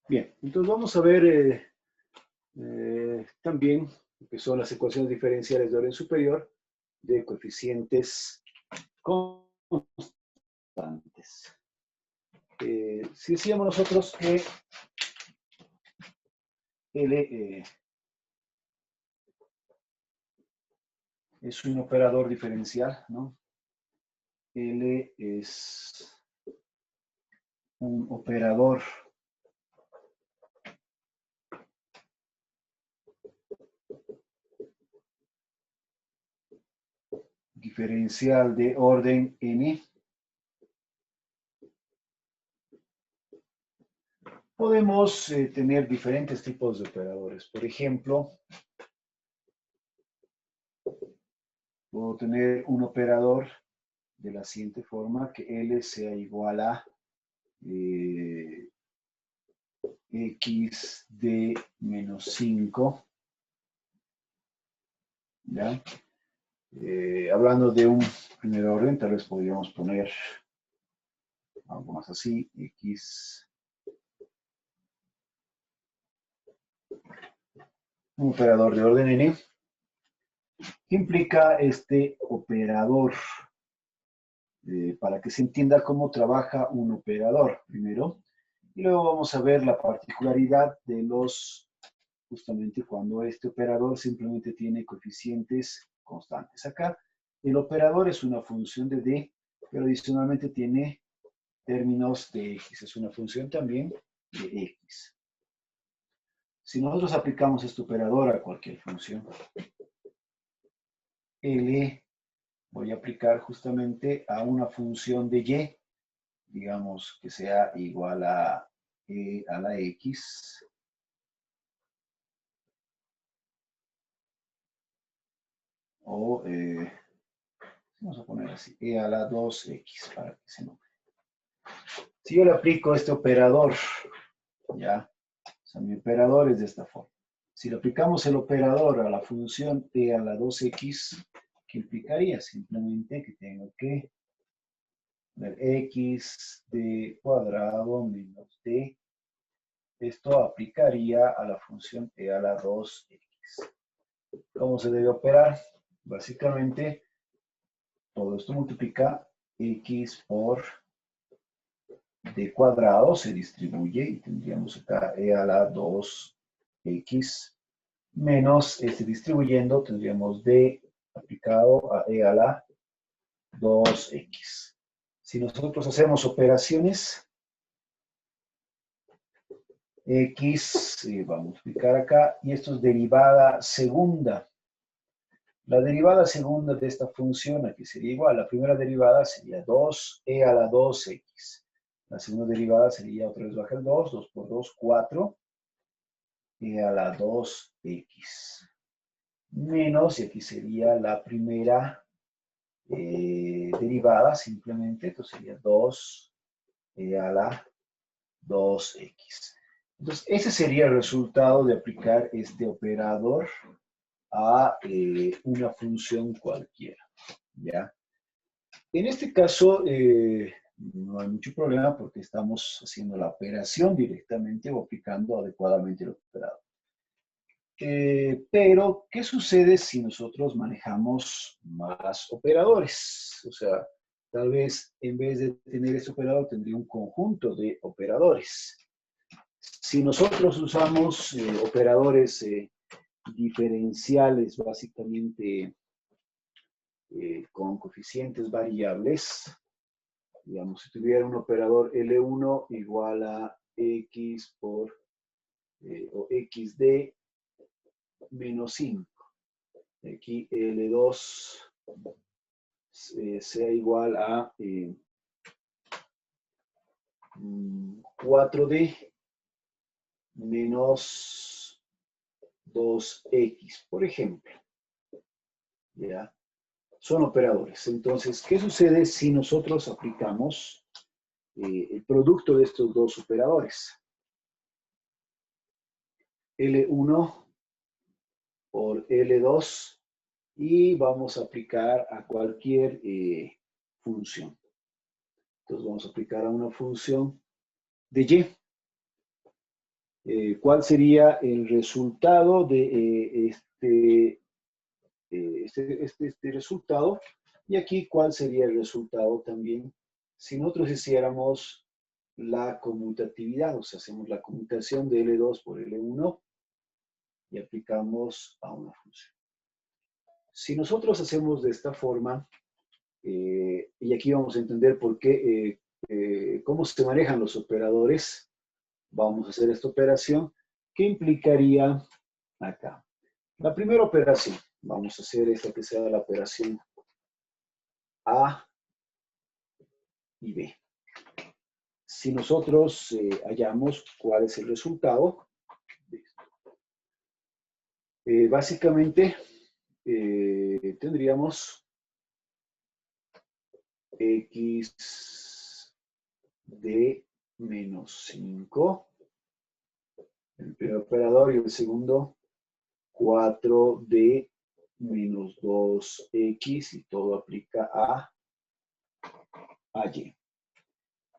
Bien, entonces vamos a ver también lo que son las ecuaciones diferenciales de orden superior de coeficientes constantes. Si decíamos nosotros que L es un operador diferencial, ¿no? L es un operador diferencial de orden n. Podemos tener diferentes tipos de operadores. Por ejemplo, puedo tener un operador de la siguiente forma, que L sea igual a x de menos 5, ¿ya? Hablando de un primer orden, tal vez podríamos poner algo más así, x, un operador de orden n. ¿Qué implica este operador? Para que se entienda cómo trabaja un operador, primero, y luego vamos a ver la particularidad de justamente cuando este operador simplemente tiene coeficientes constantes. Acá el operador es una función de d, pero adicionalmente tiene términos de x, es una función también de x. Si nosotros aplicamos este operador a cualquier función, L voy a aplicar justamente a una función de y, digamos que sea igual a e a la x, o vamos a poner así, e a la 2x para que se note. Si yo le aplico este operador, ya, o sea, mi operador es de esta forma. Si le aplicamos el operador a la función e a la 2x, ¿qué implicaría? Simplemente que tengo que poner x de cuadrado menos d. Esto aplicaría a la función e a la 2x. ¿Cómo se debe operar? Básicamente, todo esto multiplica x por d cuadrado, se distribuye y tendríamos acá e a la 2x menos este distribuyendo, tendríamos d aplicado a e a la 2x. Si nosotros hacemos operaciones, x va a multiplicar acá y esto es derivada segunda. La derivada segunda de esta función aquí sería igual. La primera derivada sería 2e a la 2x. La segunda derivada sería otra vez baja el 2, 2 por 2, 4, e a la 2x. Menos, y aquí sería la primera derivada simplemente, esto sería 2e a la 2x. Entonces, ese sería el resultado de aplicar este operador a una función cualquiera, ¿ya? En este caso, no hay mucho problema porque estamos haciendo la operación directamente o aplicando adecuadamente el operador. Pero, ¿qué sucede si nosotros manejamos más operadores? O sea, tal vez en vez de tener este operador tendría un conjunto de operadores. Si nosotros usamos operadores diferenciales, básicamente con coeficientes variables, digamos, si tuviera un operador L1 igual a x por, o xd menos 5. Aquí L2 sea igual a 4D menos 2X, por ejemplo. ¿Ya? Son operadores. Entonces, ¿qué sucede si nosotros aplicamos el producto de estos dos operadores? L1 por L2 y vamos a aplicar a cualquier función. Entonces vamos a aplicar a una función de y. ¿Cuál sería el resultado de este resultado? Y aquí, ¿cuál sería el resultado también si nosotros hiciéramos la conmutatividad? O sea, hacemos la conmutación de L2 por L1 y aplicamos a una función. Si nosotros hacemos de esta forma, y aquí vamos a entender por qué, cómo se manejan los operadores, vamos a hacer esta operación, ¿qué implicaría acá? La primera operación, vamos a hacer esta que sea la operación A y B. Si nosotros hallamos cuál es el resultado, básicamente tendríamos x de menos 5, el primer operador, y el segundo 4 de menos 2x, y todo aplica a y.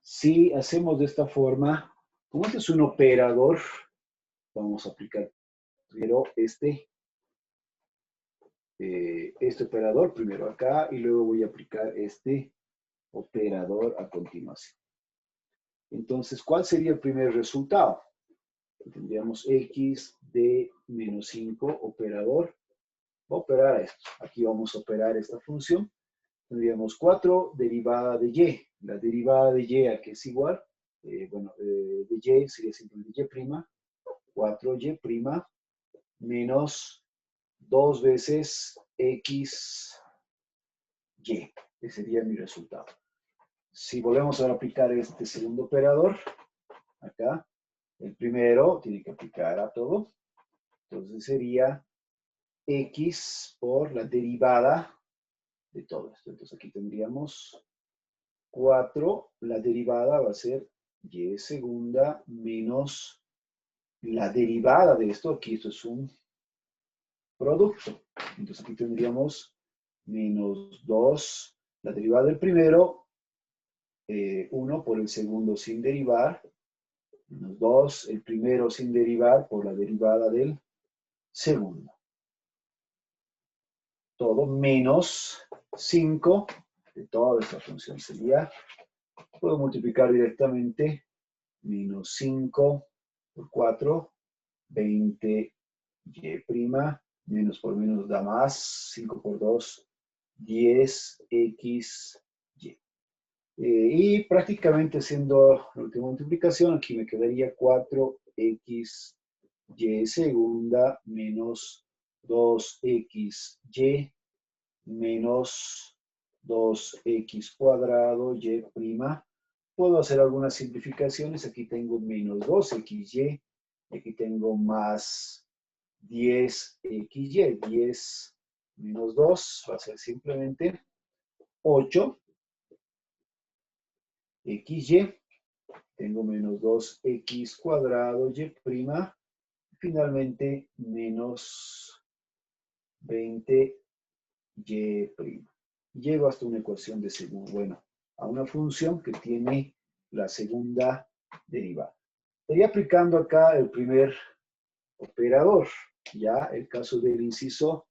Si hacemos de esta forma, como este es un operador, vamos a aplicar primero este operador primero acá, y luego voy a aplicar este operador a continuación. Entonces, ¿cuál sería el primer resultado? Tendríamos x de menos 5 operador. Va a operar esto. Aquí vamos a operar esta función. Tendríamos 4 derivada de y. La derivada de y a que es igual, de y sería siempre de y', 4y' menos 2 veces xy. Ese sería mi resultado. Si volvemos a aplicar este segundo operador, acá, el primero tiene que aplicar a todo. Entonces sería x por la derivada de todo esto. Entonces aquí tendríamos 4, la derivada va a ser y segunda menos la derivada de esto. Aquí esto es un producto. Entonces aquí tendríamos menos 2, la derivada del primero, 1 por el segundo sin derivar, menos 2, el primero sin derivar por la derivada del segundo. Todo menos 5 de toda esta función sería, puedo multiplicar directamente, menos 5 por 4, 20y', menos por menos da más, 5 por 2, 10xy. Y prácticamente haciendo la última multiplicación, aquí me quedaría 4xy segunda menos 2xy menos 2x cuadrado y prima. Puedo hacer algunas simplificaciones. Aquí tengo menos 2xy, aquí tengo más 10xy. 10 menos 2 va a ser simplemente 8xy. Tengo menos 2x cuadrado y prima. Finalmente, menos 20y'. Llego hasta una ecuación de segundo, bueno, a una función que tiene la segunda derivada. Estaría aplicando acá el primer operador, ya el caso del inciso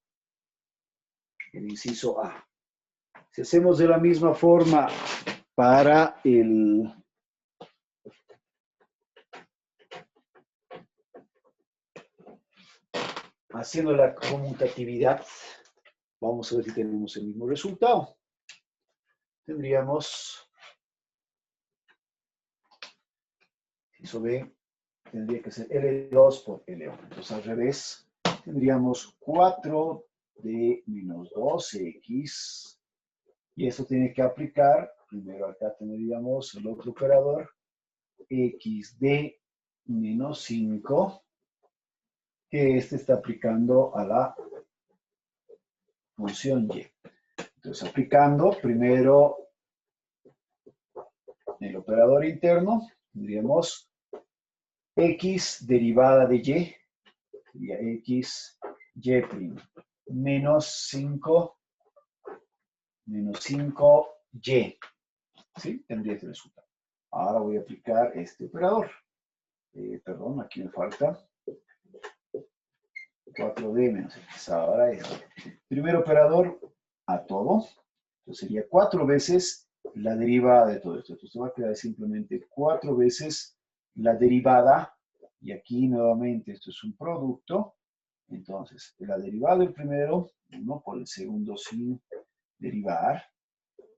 A. Si hacemos de la misma forma para el haciendo la conmutatividad, vamos a ver si tenemos el mismo resultado. Tendríamos, inciso B, tendría que ser L2 por L1. Entonces, al revés, tendríamos 4 de menos 2x, y eso tiene que aplicar, primero acá tendríamos el otro operador, x de menos 5, que este está aplicando a la función y. Entonces, aplicando primero el operador interno, tendríamos x derivada de y, sería x y', menos 5, menos 5y. ¿Sí? Tendría este resultado. Ahora voy a aplicar este operador. perdón, aquí me falta 4D menos X. Ahora es primer operador a todo. Entonces sería 4 veces la derivada de todo esto. Entonces va a quedar simplemente 4 veces la derivada. Y aquí nuevamente esto es un producto. Entonces la derivada del primero, 1 por el segundo sin derivar,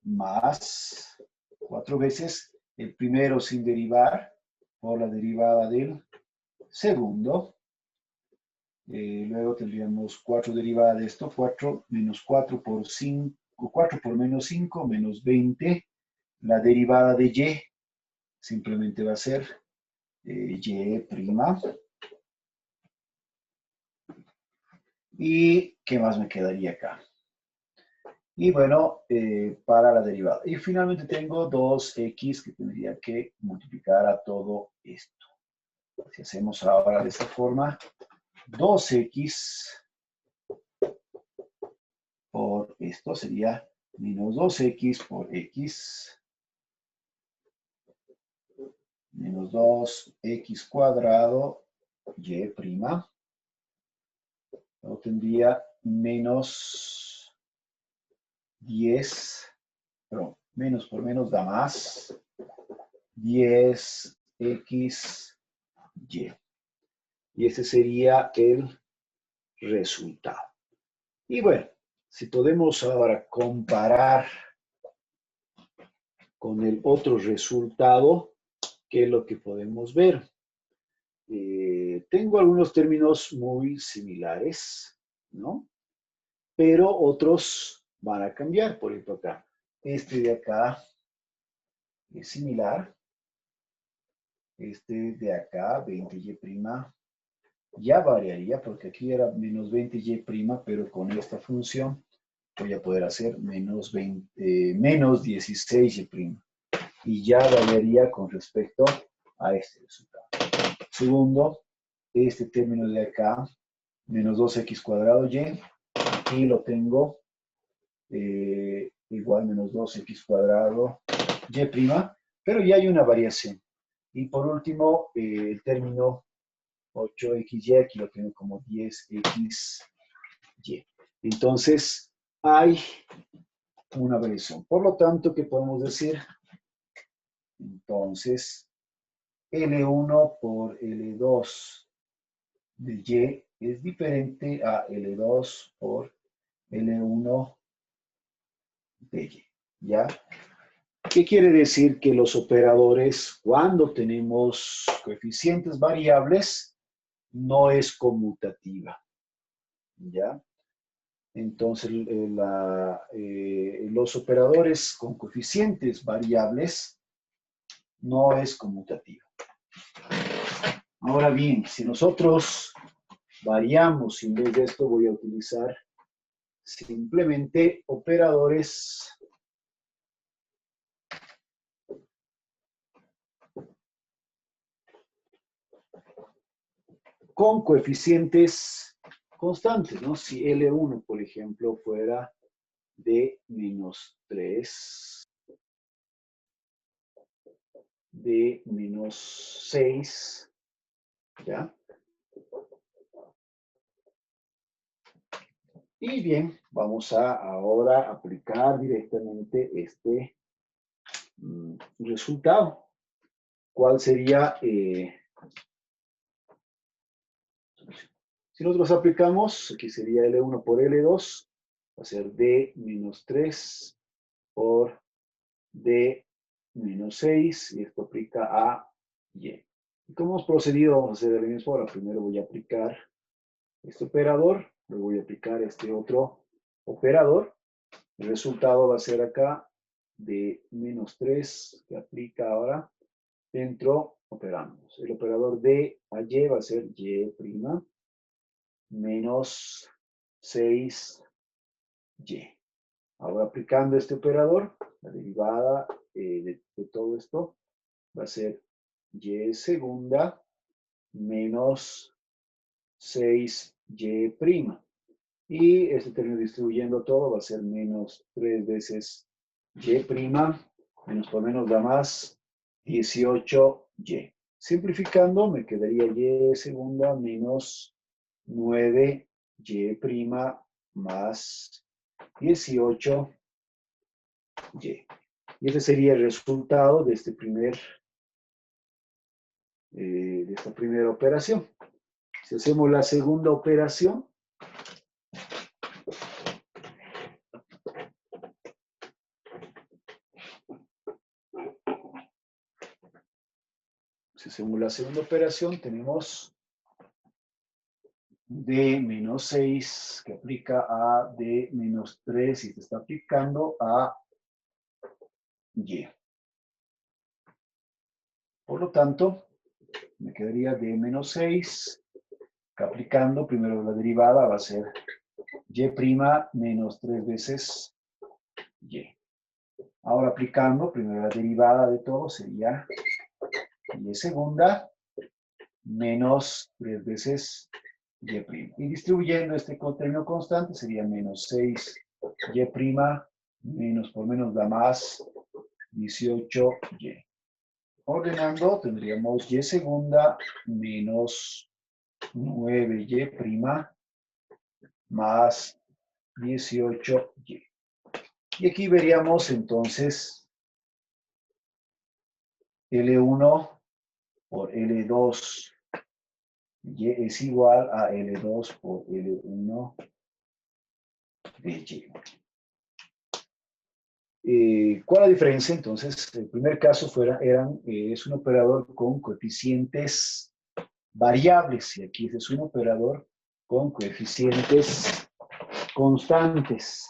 más 4 veces el primero sin derivar por la derivada del segundo. Luego tendríamos 4 derivada de esto, 4 menos 4 por 5, 4 por menos 5, menos 20. La derivada de y simplemente va a ser y prima. ¿Y qué más me quedaría acá? Y bueno, para la derivada. Y finalmente tengo 2x que tendría que multiplicar a todo esto. Si hacemos ahora de esta forma, 2x por esto sería menos 2x por x menos 2x cuadrado y prima. Luego tendría menos 10, perdón, menos por menos da más 10x y. Y ese sería el resultado. Y bueno, si podemos ahora comparar con el otro resultado, ¿qué es lo que podemos ver? Tengo algunos términos muy similares, ¿no? Pero otros van a cambiar. Por ejemplo, acá, este de acá es similar. Este de acá, 20y', ya variaría porque aquí era menos 20y', pero con esta función voy a poder hacer menos 16y'. Y ya variaría con respecto a este resultado. Segundo, este término de acá, menos 2x cuadrado y, aquí lo tengo igual menos 2x cuadrado y', pero ya hay una variación. Y por último, el término 8xy, aquí lo tengo como 10xy. Entonces, hay una variación. Por lo tanto, ¿qué podemos decir? Entonces, L1 por L2 de y es diferente a L2 por L1 de y, ¿ya? ¿Qué quiere decir? Que los operadores, cuando tenemos coeficientes variables, no es conmutativa, ¿ya? Entonces, los operadores con coeficientes variables no es conmutativa. Ahora bien, si nosotros variamos, en vez de esto voy a utilizar simplemente operadores con coeficientes constantes, ¿no? Si L1, por ejemplo, fuera de menos 3, de menos 6, ¿ya? Y bien, vamos a ahora aplicar directamente este resultado. ¿Cuál sería? Si nosotros aplicamos, aquí sería L1 por L2, va a ser D menos 3 por D menos 6, y esto aplica a Y. ¿Y cómo hemos procedido? Vamos a hacer de la misma forma. Primero voy a aplicar este operador, luego voy a aplicar este otro operador. El resultado va a ser acá de menos 3, que aplica ahora dentro, operamos. El operador de a Y va a ser Y' menos 6y. Ahora aplicando este operador, la derivada de todo esto va a ser y segunda menos 6y'. Y este término distribuyendo todo va a ser menos 3 veces y', menos por menos da más 18y. Simplificando, me quedaría y segunda menos 9y prima más 18y. Y ese sería el resultado de de esta primera operación. Si hacemos la segunda operación, tenemos d menos 6 que aplica a d menos 3 y se está aplicando a y. Por lo tanto, me quedaría d menos 6 que aplicando primero la derivada va a ser y prima menos 3 veces y. Ahora aplicando primero la derivada de todo sería y segunda menos 3 veces y prima. Y distribuyendo este término constante sería menos 6 y prima menos por menos da más 18y. Ordenando tendríamos y segunda menos 9y prima más 18y. Y aquí veríamos entonces L1 por L2 y es igual a L2 por L1 de y. ¿Cuál es la diferencia? Entonces, el primer caso es un operador con coeficientes variables y aquí es un operador con coeficientes constantes.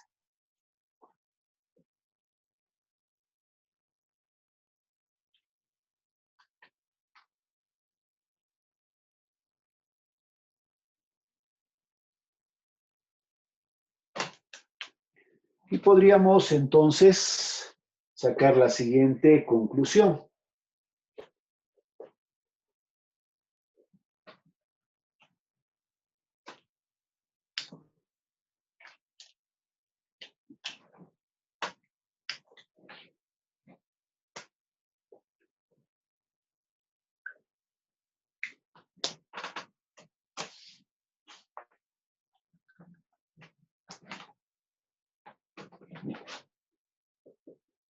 Y podríamos entonces sacar la siguiente conclusión.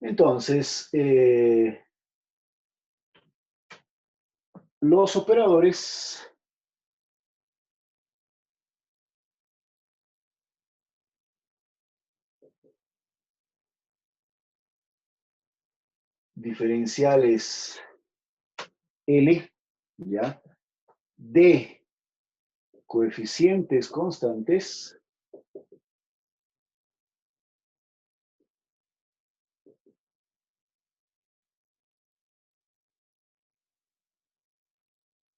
Entonces, los operadores diferenciales L, ¿ya? De coeficientes constantes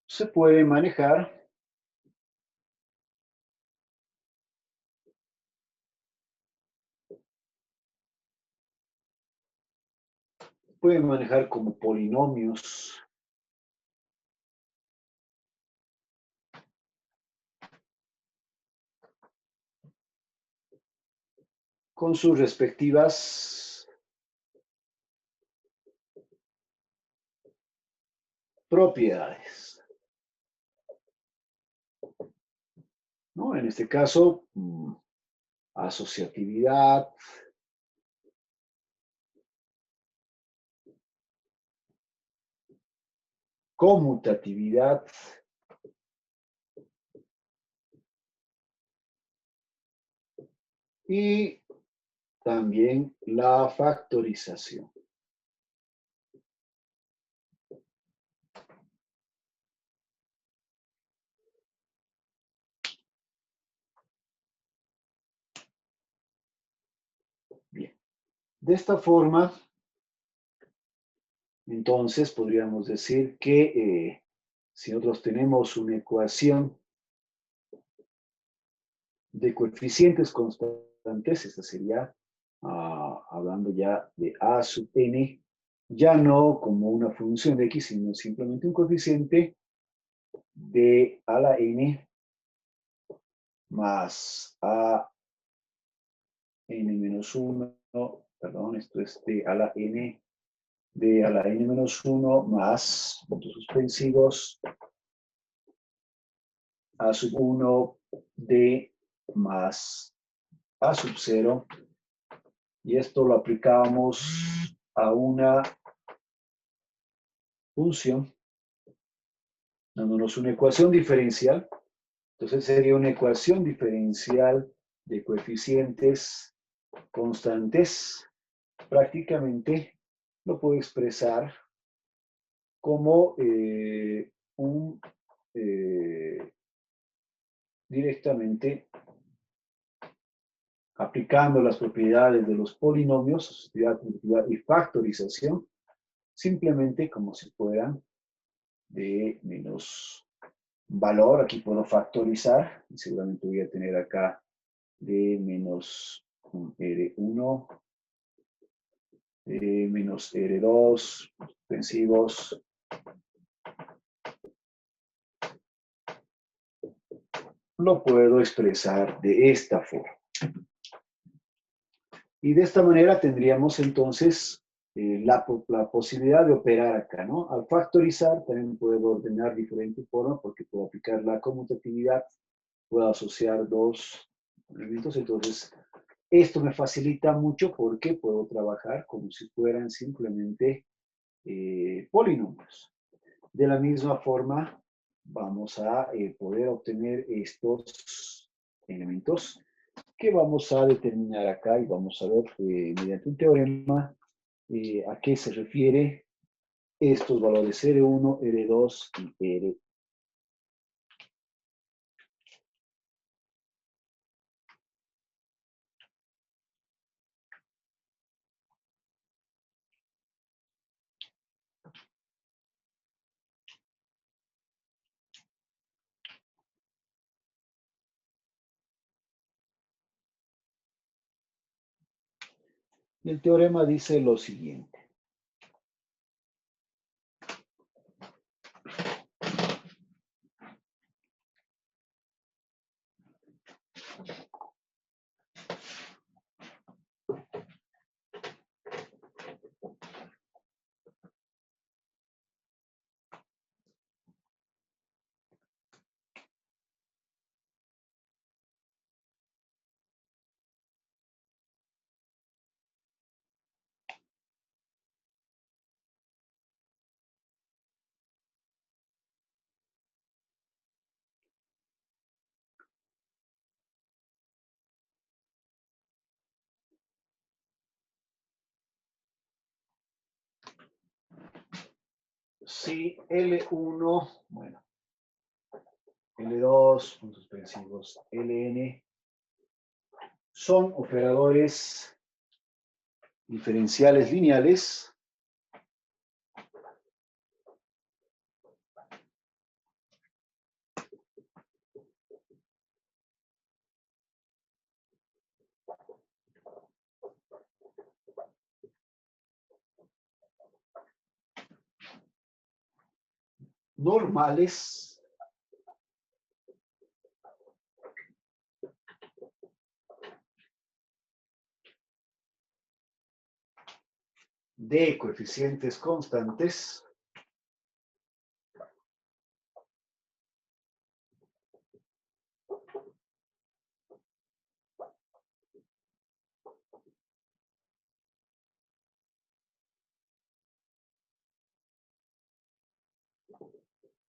se puede manejar como polinomios con sus respectivas propiedades, ¿no? En este caso, asociatividad, conmutatividad y también la factorización. Bien. De esta forma, entonces podríamos decir que si nosotros tenemos una ecuación de coeficientes constantes, esta sería, hablando ya de A sub n, ya no como una función de x, sino simplemente un coeficiente de a la n más a n menos 1, perdón, esto es de a la n d a la n-1 más puntos suspensivos a sub 1 d más a sub 0. Y esto lo aplicamos a una función, dándonos una ecuación diferencial. Entonces sería una ecuación diferencial de coeficientes constantes. Prácticamente lo puedo expresar como directamente aplicando las propiedades de los polinomios, asociatividad y factorización, simplemente como si fueran de menos valor. Aquí puedo factorizar y seguramente voy a tener acá de menos R1, de menos R2, suspensivos. Lo puedo expresar de esta forma. Y de esta manera tendríamos entonces la posibilidad de operar acá, ¿no? Al factorizar también puedo ordenar diferentes formas porque puedo aplicar la conmutatividad, puedo asociar dos elementos, entonces esto me facilita mucho porque puedo trabajar como si fueran simplemente polinomios. De la misma forma, vamos a poder obtener estos elementos que vamos a determinar acá y vamos a ver mediante un teorema a qué se refiere estos valores R1, R2 y R. El teorema dice lo siguiente. Si L1, bueno, L2, puntos suspensivos, Ln, son operadores diferenciales lineales, normales, de coeficientes constantes,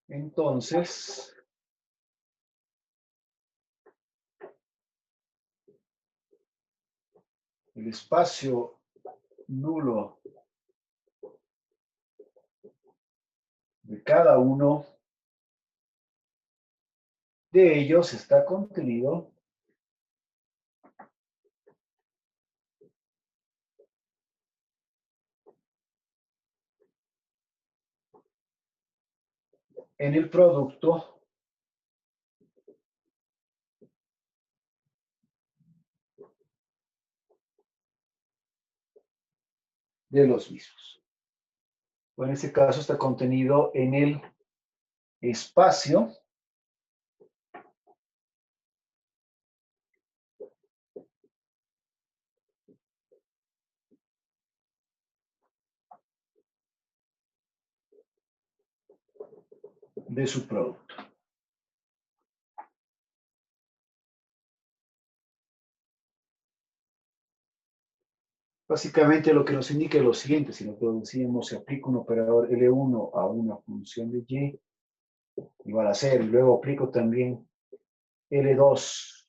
entonces el espacio nulo de cada uno de ellos está contenido en el producto de los mismos. O en este caso está contenido en el espacio de su producto. Básicamente lo que nos indica es lo siguiente: si nosotros decimos se aplica un operador L1 a una función de Y igual a 0, y luego aplico también L2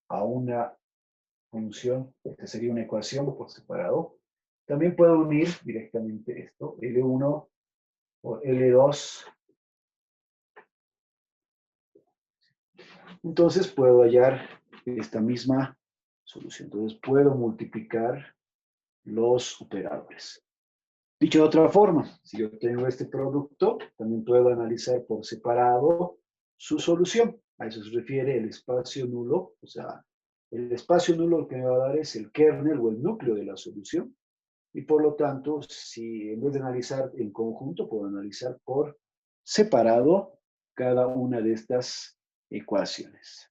a una función, esta sería una ecuación por separado. También puedo unir directamente esto, L1 por L2. Entonces puedo hallar esta misma solución. Entonces puedo multiplicar los operadores. Dicho de otra forma, si yo tengo este producto, también puedo analizar por separado su solución. A eso se refiere el espacio nulo. O sea, el espacio nulo lo que me va a dar es el kernel o el núcleo de la solución. Y por lo tanto, si en vez de analizar en conjunto, puedo analizar por separado cada una de estas ecuaciones.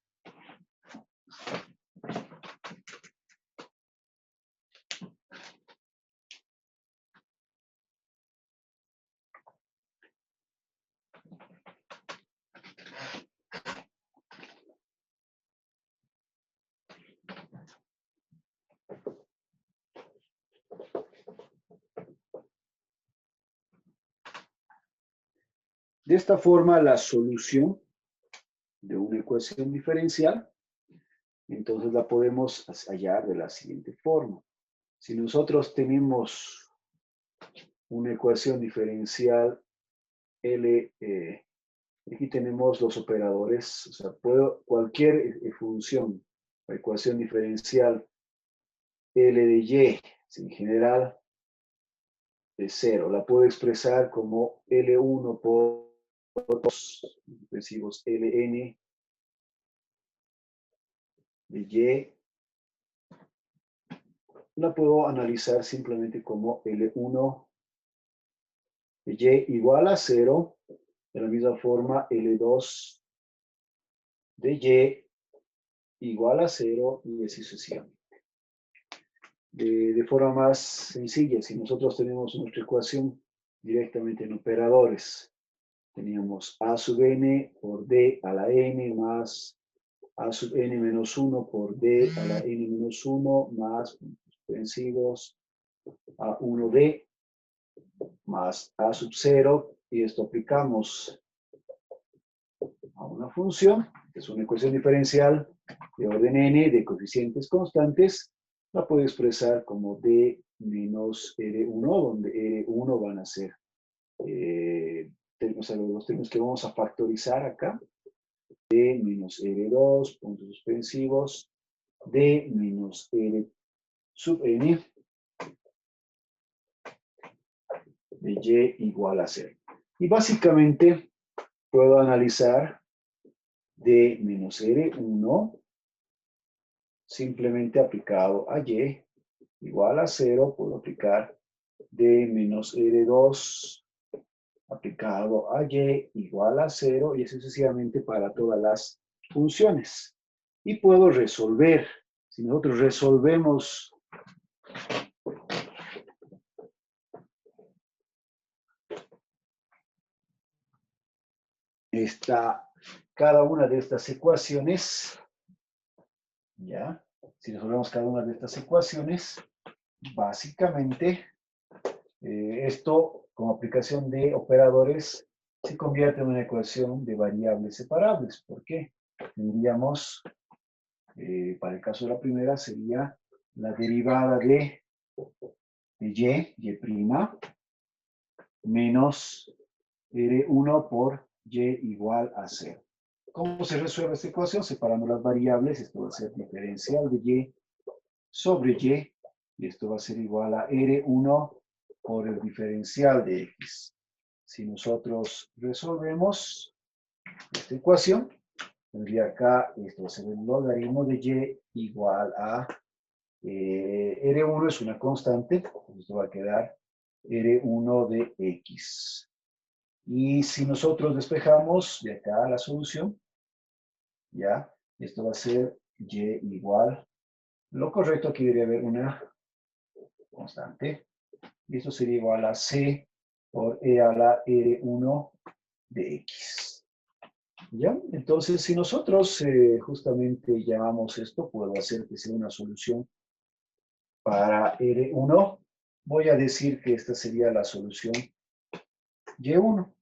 De esta forma, la solución de una ecuación diferencial, entonces la podemos hallar de la siguiente forma. Si nosotros tenemos una ecuación diferencial L, aquí tenemos los operadores, o sea, cualquier función o ecuación diferencial L de Y, en general, de 0, la puedo expresar como L1 por 2, decimos Ln de Y, la puedo analizar simplemente como L1 de Y igual a 0, de la misma forma L2 de Y igual a 0 y así sucesivamente. De forma más sencilla, si nosotros tenemos nuestra ecuación directamente en operadores, teníamos A sub n por D a la n más A sub n menos 1 por D a la n menos 1 más suspensivos A1D más A sub 0, y esto aplicamos a una función, que es una ecuación diferencial de orden n de coeficientes constantes, la puedo expresar como D menos R1, donde R1 van a ser los términos que vamos a factorizar acá. D menos R2, puntos suspensivos, D menos R sub n de Y igual a 0. Y básicamente puedo analizar D menos R1 simplemente aplicado a Y igual a 0, puedo aplicar D menos R2 aplicado a Y igual a 0, y así sucesivamente para todas las funciones. Y puedo resolver. Si nosotros resolvemos cada una de estas ecuaciones, ¿ya? Si resolvemos cada una de estas ecuaciones, básicamente, esto, como aplicación de operadores, se convierte en una ecuación de variables separables. ¿Por qué? Tendríamos, para el caso de la primera, sería la derivada de Y' menos R1 por Y igual a 0. ¿Cómo se resuelve esta ecuación? Separando las variables. Esto va a ser diferencial de Y sobre y esto va a ser igual a R1 por el diferencial de X. Si nosotros resolvemos esta ecuación, tendría acá, esto va a ser el logaritmo de Y igual a R1 es una constante, esto va a quedar R1 de X. Y si nosotros despejamos de acá la solución, ya, esto va a ser Y igual, lo correcto aquí debería haber una constante, y esto sería igual a C por E a la R1 de X. ¿Ya? Entonces, si nosotros justamente llamamos esto, puedo hacer que sea una solución para R1. Voy a decir que esta sería la solución Y1.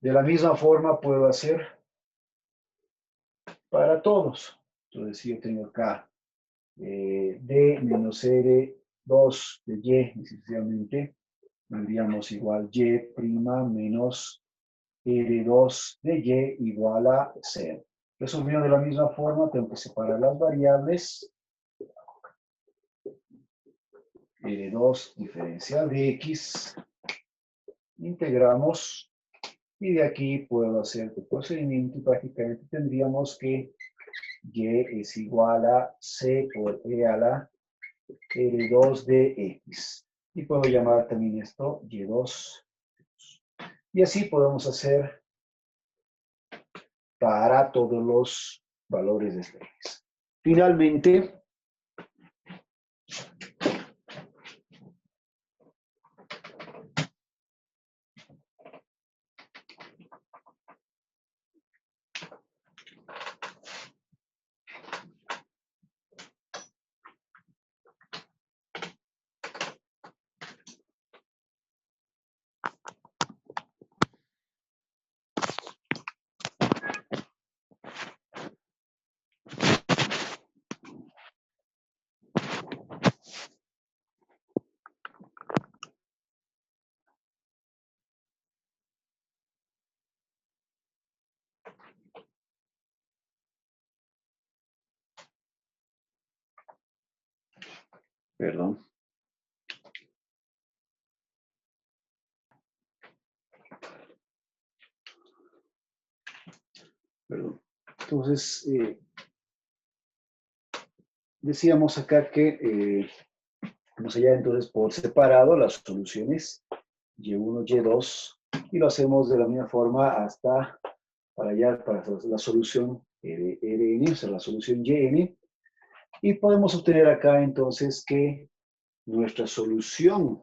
De la misma forma puedo hacer para todos. Entonces, si yo tengo acá D menos R2 de Y, esencialmente, tendríamos igual Y' menos R2 de Y igual a 0. Resolviendo de la misma forma, tengo que separar las variables. R2 diferencial de X. Integramos. Y de aquí puedo hacer el procedimiento y prácticamente tendríamos que Y es igual a C por E a la R2 de X. Y puedo llamar también esto Y2. Y así podemos hacer para todos los valores de esta X. Finalmente, perdón. Entonces, decíamos acá que vamos allá entonces por separado las soluciones Y1, Y2, y lo hacemos de la misma forma hasta para allá, para la solución Rn, o sea, la solución Yn, y podemos obtener acá entonces que nuestra solución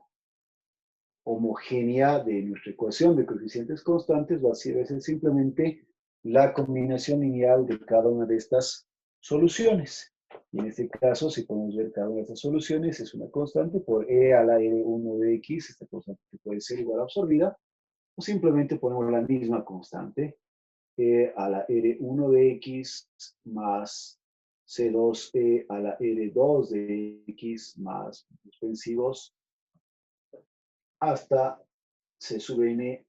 homogénea de nuestra ecuación de coeficientes constantes va a ser simplemente la combinación lineal de cada una de estas soluciones. Y en este caso, si podemos ver cada una de estas soluciones, es una constante por E a la R1 de X, esta constante que puede ser igual a absorbida, o simplemente ponemos la misma constante, E a la R1 de X más C2E a la R2 de X más suspensivos hasta C sub n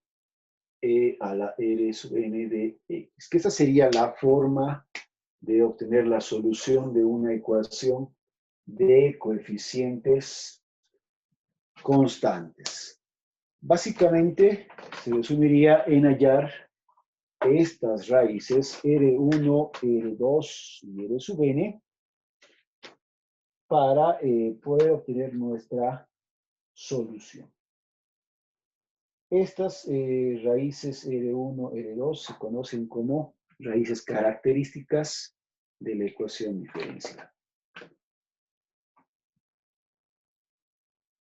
e a la r sub n de x. Que esa sería la forma de obtener la solución de una ecuación de coeficientes constantes. Básicamente, se resumiría en hallar estas raíces R1, R2 y R sub n para poder obtener nuestra solución. Estas raíces R1, R2 se conocen como raíces características de la ecuación diferencial.